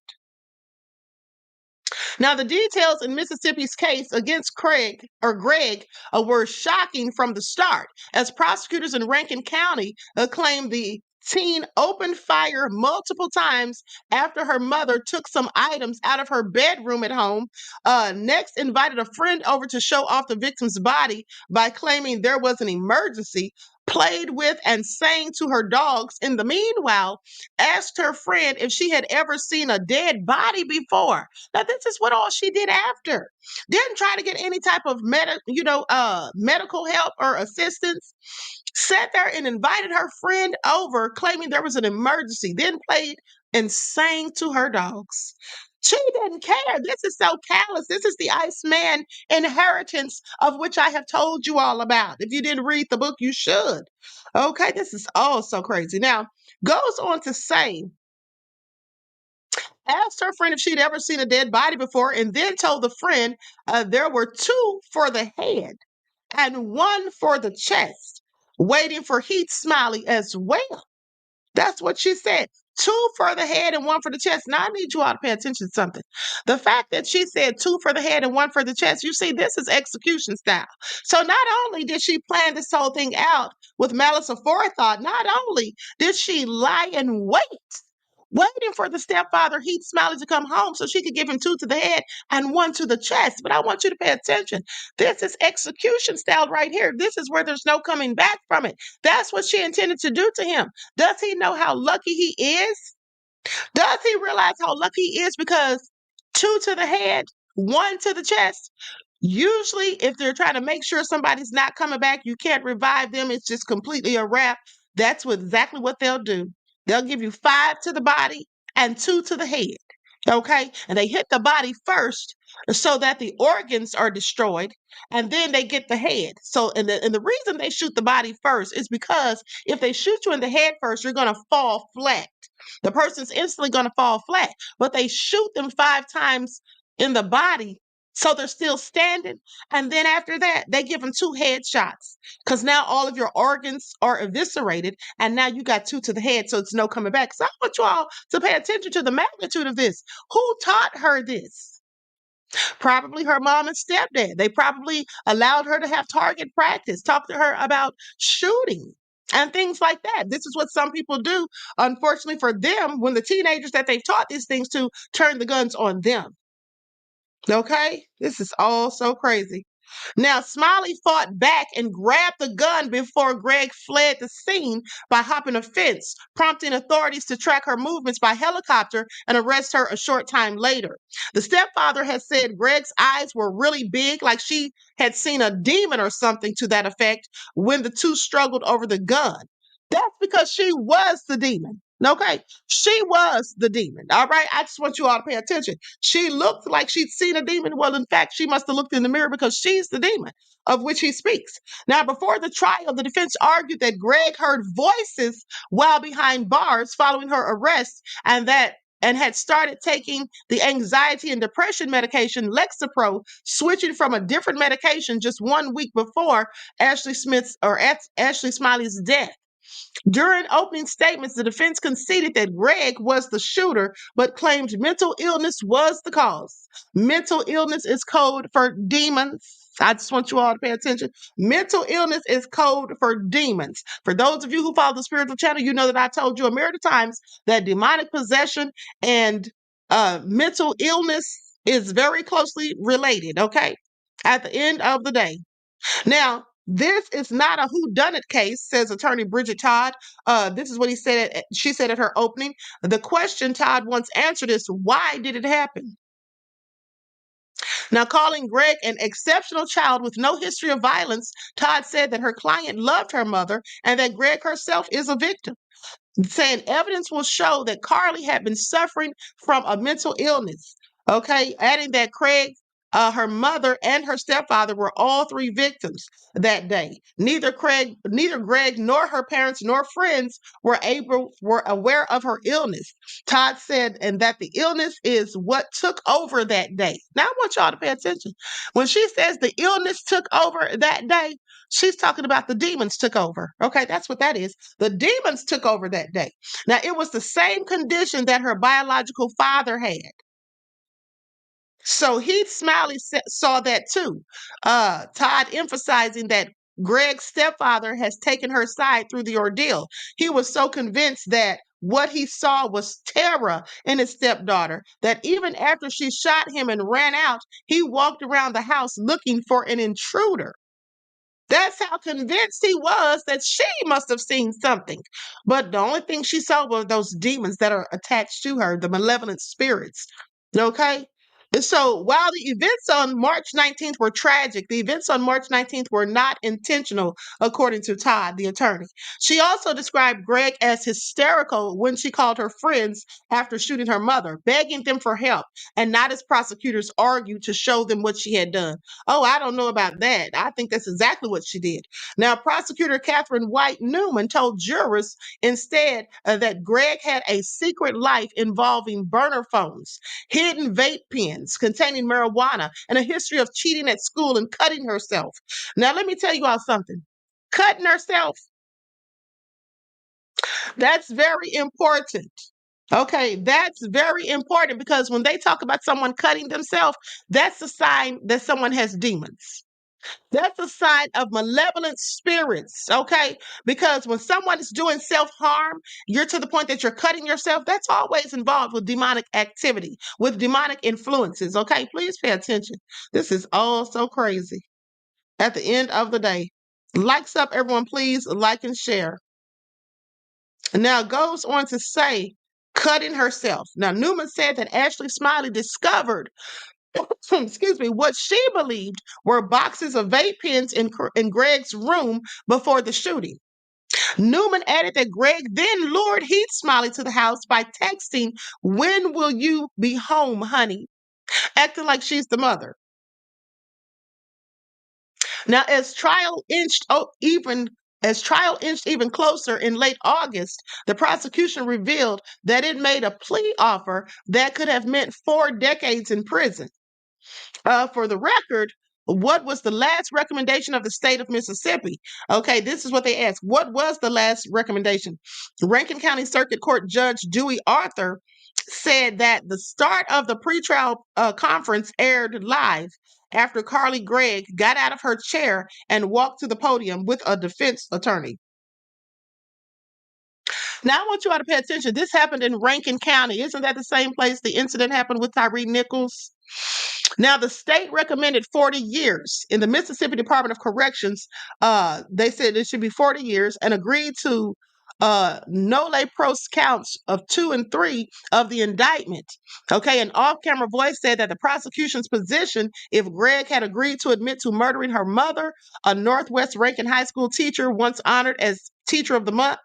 Now, the details in Mississippi's case against Greg were shocking from the start, as prosecutors in Rankin County claimed the teen opened fire multiple times after her mother took some items out of her bedroom at home. Next, invited a friend over to show off the victim's body by claiming there was an emergency. Played with and sang to her dogs. In the meanwhile, asked her friend if she had ever seen a dead body before. Now, this is what all she did after. Didn't try to get any type of medical help or assistance. Sat there and invited her friend over, claiming there was an emergency. Then played and sang to her dogs. She didn't care. This is so callous. This is the Iceman inheritance of which I have told you all about. If you didn't read the book, you should. Okay, this is all so crazy. Now, goes on to say, asked her friend if she'd ever seen a dead body before, and then told the friend there were two for the head and one for the chest, waiting for Heath Smiley as well. That's what she said. Two for the head and one for the chest. Now, I need you all to pay attention to something. The fact that she said two for the head and one for the chest, you see, this is execution style. So not only did she plan this whole thing out with malice aforethought, not only did she lie in wait, waiting for the stepfather, Heath Smiley, to come home so she could give him two to the head and one to the chest. But I want you to pay attention. This is execution style right here. This is where there's no coming back from it. That's what she intended to do to him. Does he know how lucky he is? Does he realize how lucky he is? Because two to the head, one to the chest. Usually, if they're trying to make sure somebody's not coming back, you can't revive them. It's just completely a wrap. That's exactly what they'll do. They'll give you 5 to the body and 2 to the head. Okay? And they hit the body first so that the organs are destroyed, and then they get the head. So, and the reason they shoot the body first is because if they shoot you in the head first, you're going to fall flat. The person's instantly going to fall flat, but they shoot them 5 times in the body so they're still standing. And then after that, they give them 2 headshots because now all of your organs are eviscerated. And now you got 2 to the head, so it's no coming back. So I want you all to pay attention to the magnitude of this. Who taught her this? Probably her mom and stepdad. They probably allowed her to have target practice, talk to her about shooting and things like that. This is what some people do, unfortunately for them, when the teenagers that they've taught these things to turn the guns on them. Okay? This is all so crazy. Now, Smiley fought back and grabbed the gun before Greg fled the scene by hopping a fence, prompting authorities to track her movements by helicopter and arrest her a short time later. The stepfather has said Greg's eyes were really big, like she had seen a demon or something to that effect when the two struggled over the gun. That's because she was the demon. Okay, she was the demon. All right, I just want you all to pay attention. She looked like she'd seen a demon. Well, in fact, she must have looked in the mirror because she's the demon of which he speaks. Now, before the trial, the defense argued that Greg heard voices while behind bars following her arrest and had started taking the anxiety and depression medication Lexapro, switching from a different medication just 1 week before Ashley Smiley's death. During opening statements, the defense conceded that Greg was the shooter, but claimed mental illness was the cause. Mental illness is code for demons. I just want you all to pay attention. Mental illness is code for demons. For those of you who follow the spiritual channel, you know that I told you a myriad of times that demonic possession and mental illness is very closely related, okay? At the end of the day. Now, this is not a whodunit case, says attorney Bridget Todd. This is what she said at her opening. The question Todd once answered is, why did it happen? Now, calling Greg an exceptional child with no history of violence, Todd said that her client loved her mother and that Greg herself is a victim, saying evidence will show that Carly had been suffering from a mental illness. Okay, adding that Craig, her mother, and her stepfather were all three victims that day. Neither Greg, nor her parents, nor friends were aware of her illness. Todd said, and that the illness is what took over that day. Now I want y'all to pay attention. When she says the illness took over that day, she's talking about the demons took over. Okay, that's what that is. The demons took over that day. Now, it was the same condition that her biological father had. So Heath Smiley saw that too. Todd emphasizing that Greg's stepfather has taken her side through the ordeal. He was so convinced that what he saw was terror in his stepdaughter that even after she shot him and ran out, he walked around the house looking for an intruder. That's how convinced he was that she must have seen something. But the only thing she saw were those demons that are attached to her, the malevolent spirits. Okay? And so while the events on March 19th were tragic, the events on March 19th were not intentional, according to Todd, the attorney. She also described Greg as hysterical when she called her friends after shooting her mother, begging them for help, and not as prosecutors argued to show them what she had done. Oh, I don't know about that. I think that's exactly what she did. Now, prosecutor Catherine White Newman told jurors instead that Greg had a secret life involving burner phones, hidden vape pens containing marijuana, and a history of cheating at school and cutting herself. Now, let me tell you all something. Cutting herself, that's very important. Okay, that's very important because when they talk about someone cutting themselves, that's a sign that someone has demons. That's a sign of malevolent spirits, okay? Because when someone is doing self-harm, you're to the point that you're cutting yourself, that's always involved with demonic activity, with demonic influences, okay? Please pay attention. This is all so crazy. At the end of the day, likes up, everyone, please like and share. Now it goes on to say, cutting herself. Now, Newman said that Ashley Smiley discovered excuse me, what she believed were boxes of vape pens in Greg's room before the shooting. Newman added that Greg then lured Heath Smiley to the house by texting, "When will you be home, honey?" acting like she's the mother. Now, as trial inched even closer in late August, the prosecution revealed that it made a plea offer that could have meant 4 decades in prison. For the record, what was the last recommendation of the state of Mississippi? Okay, this is what they asked. What was the last recommendation? Rankin County Circuit Court Judge Dewey Arthur said that the start of the pretrial conference aired live after Carly Gregg got out of her chair and walked to the podium with a defense attorney. Now, I want you all to pay attention. This happened in Rankin County. Isn't that the same place the incident happened with Tyree Nichols? Now, the state recommended 40 years. In the Mississippi Department of Corrections, they said it should be 40 years and agreed to nolle pros counts of 2 and 3 of the indictment. Okay, an off-camera voice said that the prosecution's position, if Greg had agreed to admit to murdering her mother, a Northwest Rankin High School teacher once honored as Teacher of the Month,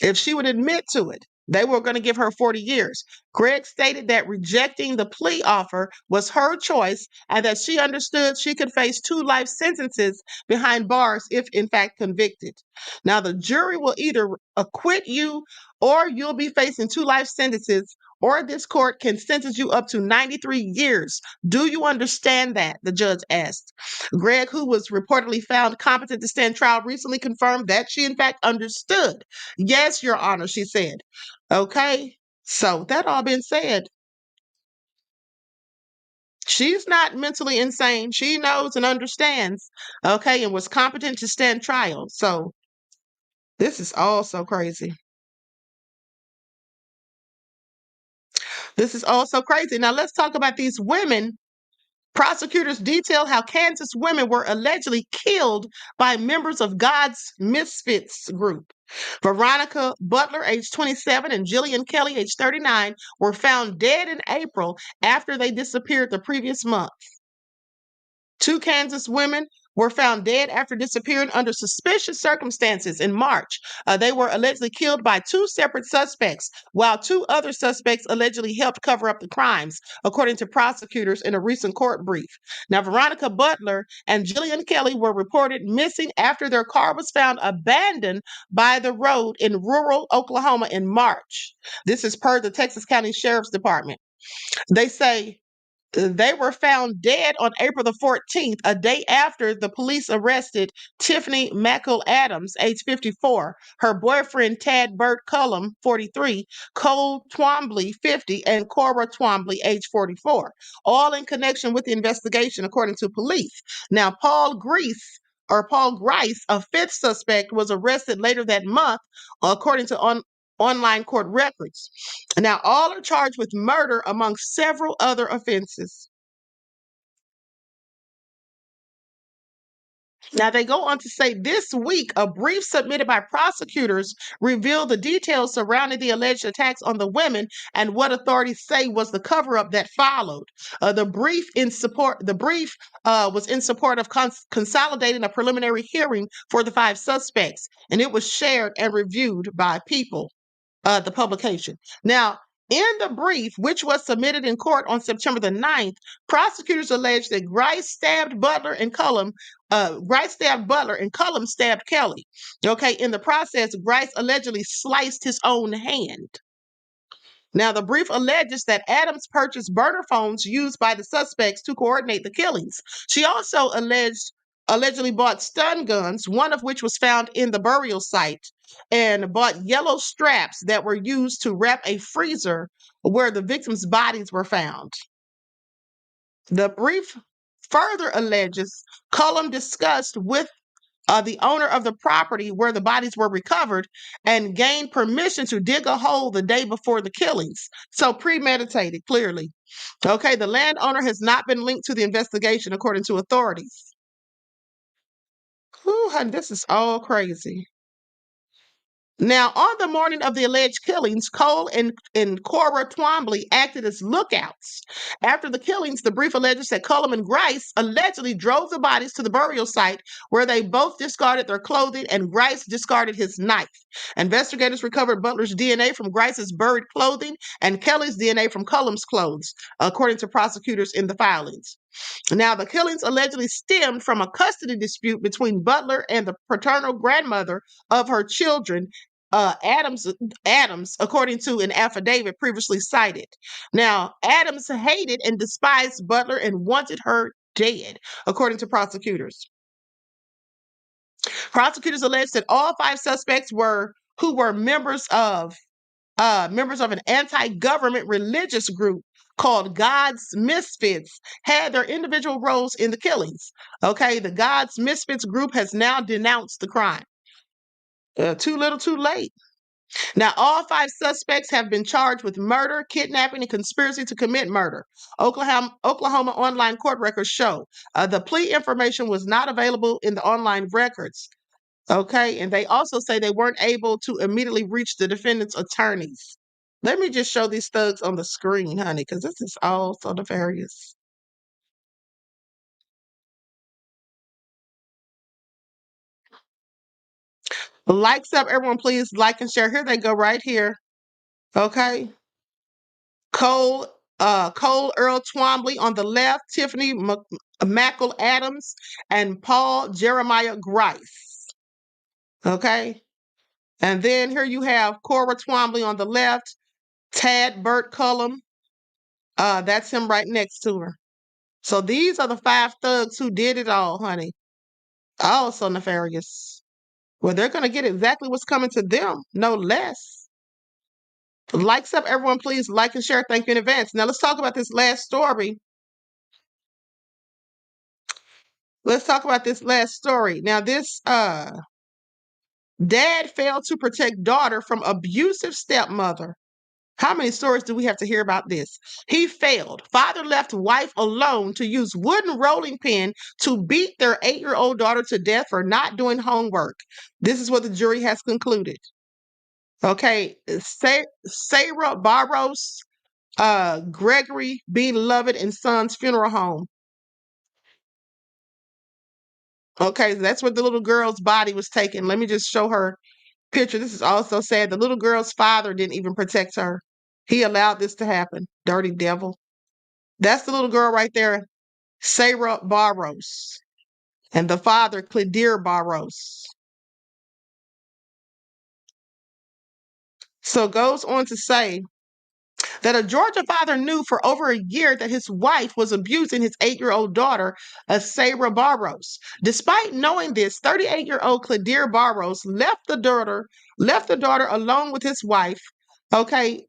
if she would admit to it, they were going to give her 40 years. Greg stated that rejecting the plea offer was her choice and that she understood she could face 2 life sentences behind bars if, in fact, convicted. Now, the jury will either acquit you or you'll be facing 2 life sentences or this court can sentence you up to 93 years. Do you understand that? The judge asked. Gregg, who was reportedly found competent to stand trial, recently confirmed that she, in fact, understood. Yes, Your Honor, she said. Okay, so that all been said. She's not mentally insane. She knows and understands, okay, and was competent to stand trial. So this is all so crazy. This is all so crazy. Now let's talk about these women. Prosecutors detail how Kansas women were allegedly killed by members of God's Misfits group. Veronica Butler, age 27, and Jillian Kelly, age 39, were found dead in April after they disappeared the previous month. Two Kansas women were found dead after disappearing under suspicious circumstances in March. They were allegedly killed by two separate suspects, while two other suspects allegedly helped cover up the crimes, according to prosecutors in a recent court brief. Now, Veronica Butler and Jillian Kelly were reported missing after their car was found abandoned by the road in rural Oklahoma in March. This is per the Texas County Sheriff's Department. They say they were found dead on April the 14th, a day after the police arrested Tiffany McEl-Adams, age 54, her boyfriend Tad Burt Cullum, 43, Cole Twombly, 50, and Cora Twombly, age 44, all in connection with the investigation, according to police. Now, Paul Grice, a fifth suspect, was arrested later that month, according to online court records. Now, all are charged with murder among several other offenses. Now, they go on to say this week, a brief submitted by prosecutors revealed the details surrounding the alleged attacks on the women and what authorities say was the cover-up that followed. The brief was in support of consolidating a preliminary hearing for the five suspects, and it was shared and reviewed by People, the publication. Now, in the brief, which was submitted in court on September the 9th, prosecutors alleged that Grice stabbed Butler and Cullum stabbed Kelly. Okay, in the process, Grice allegedly sliced his own hand. Now, the brief alleges that Adams purchased burner phones used by the suspects to coordinate the killings. She also allegedly bought stun guns, one of which was found in the burial site, and bought yellow straps that were used to wrap a freezer where the victims' bodies were found. The brief further alleges Cullum discussed with the owner of the property where the bodies were recovered and gained permission to dig a hole the day before the killings. So premeditated, clearly. Okay, the landowner has not been linked to the investigation, according to authorities. Whew, honey, this is all crazy. Now, on the morning of the alleged killings, Cole and Cora Twombly acted as lookouts. After the killings, the brief alleges that Cullum and Grice allegedly drove the bodies to the burial site where they both discarded their clothing and Grice discarded his knife. Investigators recovered Butler's DNA from Grice's buried clothing and Kelly's DNA from Cullum's clothes, according to prosecutors in the filings. Now, the killings allegedly stemmed from a custody dispute between Butler and the paternal grandmother of her children, Adams, according to an affidavit previously cited. Now, Adams hated and despised Butler and wanted her dead, according to prosecutors. Prosecutors alleged that all five suspects who were members of an anti-government religious group called God's Misfits had their individual roles in the killings. Okay, the God's Misfits group has now denounced the crime. Too little, too late. Now, all five suspects have been charged with murder, kidnapping, and conspiracy to commit murder. Oklahoma online court records show the plea information was not available in the online records. Okay, and they also say they weren't able to immediately reach the defendant's attorneys. Let me just show these thugs on the screen, honey, because this is all so nefarious. Likes up, everyone, please like and share. Here they go right here. Okay. Cole Earl Twombly on the left, Tiffany McEl-Adams, and Paul Jeremiah Grice. Okay. And then here you have Cora Twombly on the left, Tad Burt Cullum, that's him right next to her. So these are the 5 thugs who did it all, honey. Also nefarious. Well, they're going to get exactly what's coming to them, no less. Likes up, everyone, please like and share. Thank you in advance. Now let's talk about this last story. Let's talk about this last story. Now this dad failed to protect daughter from abusive stepmother. How many stories do we have to hear about this? He failed. Father left wife alone to use wooden rolling pin to beat their 8-year-old daughter to death for not doing homework. This is what the jury has concluded. Okay, Sarah Barros, Gregory B. Lovett and Sons Funeral Home. Okay, that's where the little girl's body was taken. Let me just show her picture. This is also sad. The little girl's father didn't even protect her. He allowed this to happen. Dirty devil. That's the little girl right there, Sarah Barros, and the father, Cledir Barros. So goes on to say that a Georgia father knew for over a year that his wife was abusing his 8-year-old daughter, Sarah Barros. Despite knowing this, 38-year-old Cledir Barros left the daughter alone with his wife. Okay,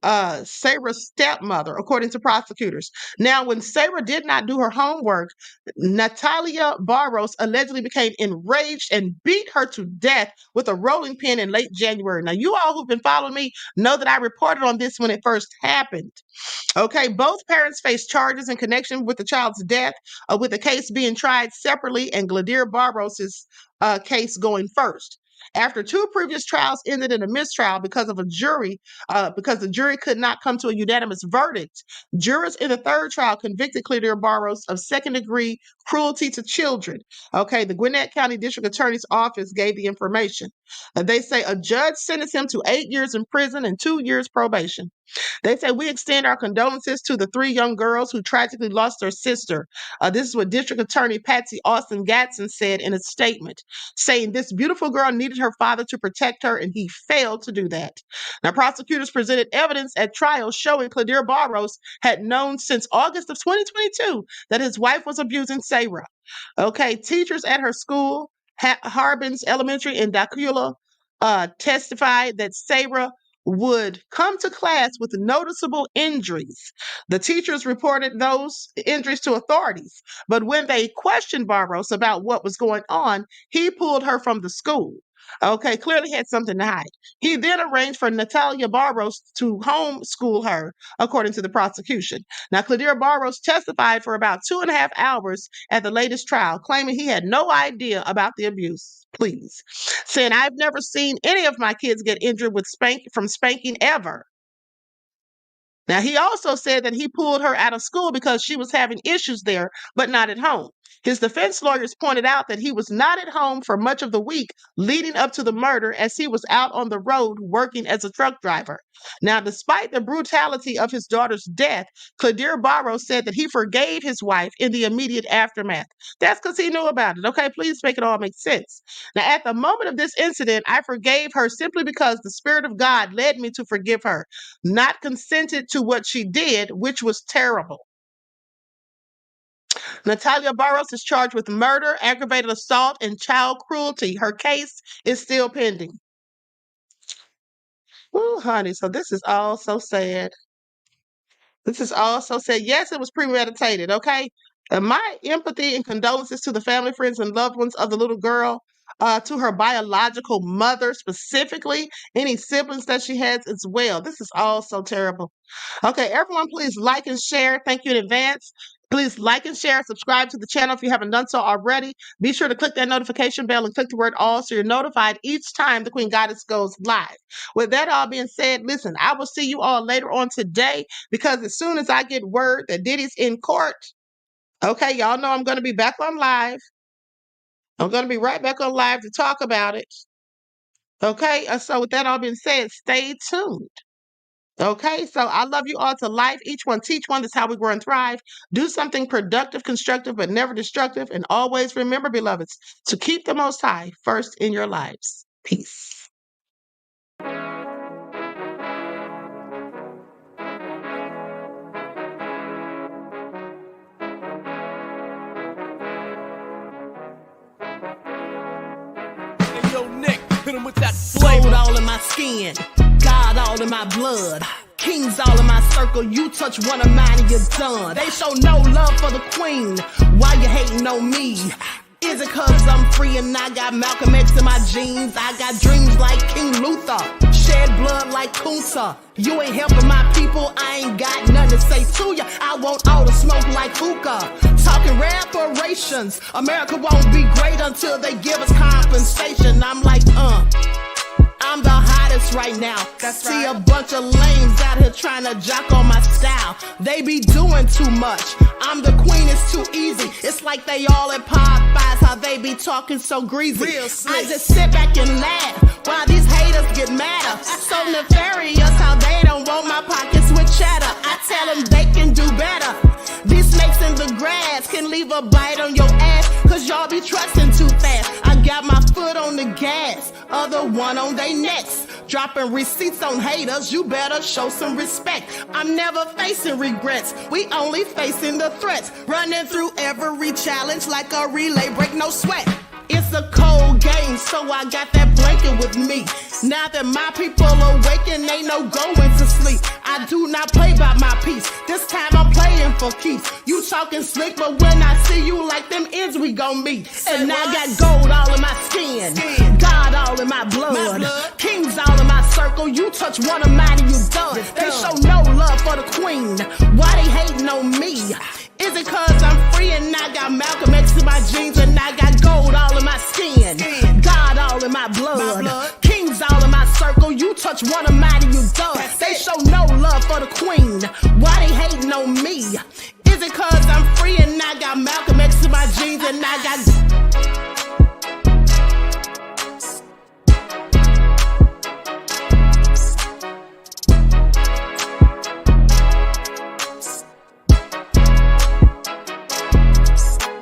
Sarah's stepmother, according to prosecutors. Now, when Sarah did not do her homework, Natalia Barros allegedly became enraged and beat her to death with a rolling pin in late January. Now, you all who've been following me know that I reported on this when it first happened. Okay, both parents face charges in connection with the child's death, with the case being tried separately and Gladir Barros' case going first. After 2 previous trials ended in a mistrial because the jury could not come to a unanimous verdict, jurors in the 3rd trial convicted Cledir Barros of 2nd-degree cruelty to children. Okay, the Gwinnett County District Attorney's Office gave the information. They say a judge sentenced him to 8 years in prison and 2 years probation. They say, we extend our condolences to the 3 young girls who tragically lost their sister. This is what District Attorney Patsy Austin Gatson said in a statement, saying this beautiful girl needed her father to protect her, and he failed to do that. Now, prosecutors presented evidence at trial showing Cledir Barros had known since August of 2022 that his wife was abusing Sarah. Okay, teachers at her school, Harbins Elementary in Dacula, testified that Sarah would come to class with noticeable injuries. The teachers reported those injuries to authorities, but when they questioned Barros about what was going on, he pulled her from the school. Okay, clearly had something to hide. He then arranged for Natalia Barros to homeschool her, according to the prosecution. Now, Cledir Barros testified for about 2.5 hours at the latest trial, claiming he had no idea about the abuse. Please. Saying, I've never seen any of my kids get injured from spanking ever. Now, he also said that he pulled her out of school because she was having issues there, but not at home. His defense lawyers pointed out that he was not at home for much of the week leading up to the murder, as he was out on the road working as a truck driver. Now, despite the brutality of his daughter's death, Cledir Barros said that he forgave his wife in the immediate aftermath. That's because he knew about it. Okay, please make it all make sense. Now, at the moment of this incident, I forgave her simply because the Spirit of God led me to forgive her, not consented to what she did, which was terrible. Natalia Barros is charged with murder, aggravated assault, and child cruelty. Her case is still pending. Oh, honey, so this is all so sad. This is all so sad. Yes, it was premeditated, okay? My empathy and condolences to the family, friends, and loved ones of the little girl, to her biological mother specifically, any siblings that she has as well. This is all so terrible. Okay, everyone, please like and share. Thank you in advance. Please like and share, subscribe to the channel if you haven't done so already. Be sure to click that notification bell and click the word all so you're notified each time the Queen Goddess goes live. With that all being said, listen, I will see you all later on today, because as soon as I get word that Diddy's in court, okay, y'all know I'm going to be back on live. I'm going to be right back on live to talk about it. Okay, so with that all being said, stay tuned. Okay, so I love you all to life. Each one teach one. That's how we grow and thrive. Do something productive, constructive, but never destructive. And always remember, beloveds, to keep the Most High first in your lives. Peace. your neck. Hit 'em with that flavor. Gold all in my skin, God all in my blood. Kings all in my circle, you touch one of mine and you're done. They show no love for the queen, why you hating on me? Is it cause I'm free and I got Malcolm X in my jeans? I got dreams like King Luther, shed blood like Kunta. You ain't helping my people, I ain't got nothing to say to ya. I want all the smoke like hookah. Talking reparations, America won't be great until they give us compensation. I'm like, I'm the hottest right now. See a bunch of lames out here trying to jock on my style. They be doing too much. I'm the queen, it's too easy. It's like they all at Popeyes, how they be talking so greasy. I just sit back and laugh while these haters get madder. So nefarious how they don't want my pockets with cheddar. I tell them they can do better. These snakes in the grass can leave a bite on your ass, cause y'all be trusting too fast. I got my foot on the gas, other one on they necks. Dropping receipts on haters, you better show some respect. I'm never facing regrets, we only facing the threats. Running through every challenge like a relay, break no sweat. It's a cold game, so I got that blanket with me. Now that my people awaken, ain't no going to sleep. I do not play by my piece, this time I'm playing for keeps. You talking slick, but when I see you like them ends, we gon' meet. And I got gold all in my skin, God all in my blood. Kings all in my circle, you touch one of mine and you done. They show no love for the queen, why they hating on me? Is it cause I'm free and I got Malcolm X in my jeans and I got gold all in my skin, God all in my blood. Kings all in my circle, you touch one of mine and you done. They show no love for the queen, why they hating on me? Is it cause I'm free and I got Malcolm X in my jeans and I got